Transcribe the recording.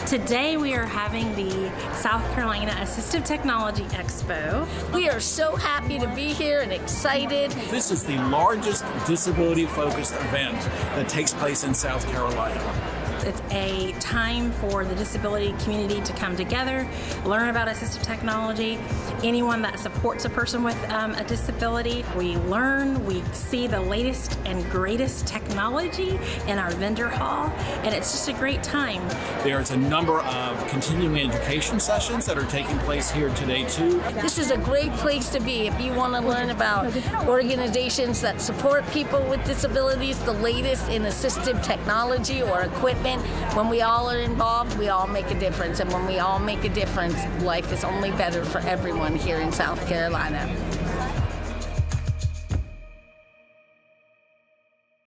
Today we are having the South Carolina Assistive Technology Expo. We are so happy to be here and excited. This is the largest disability-focused event that takes place in South Carolina. It's a time for the disability community to come together, learn about assistive technology. Anyone that supports a person with a disability, we learn, we see the latest and greatest technology in our vendor hall, and it's just a great time. There's a number of continuing education sessions that are taking place here today too. This is a great place to be if you want to learn about organizations that support people with disabilities, the latest in assistive technology or equipment. When we all are involved, we all make a difference. And when we all make a difference, life is only better for everyone here in South Carolina.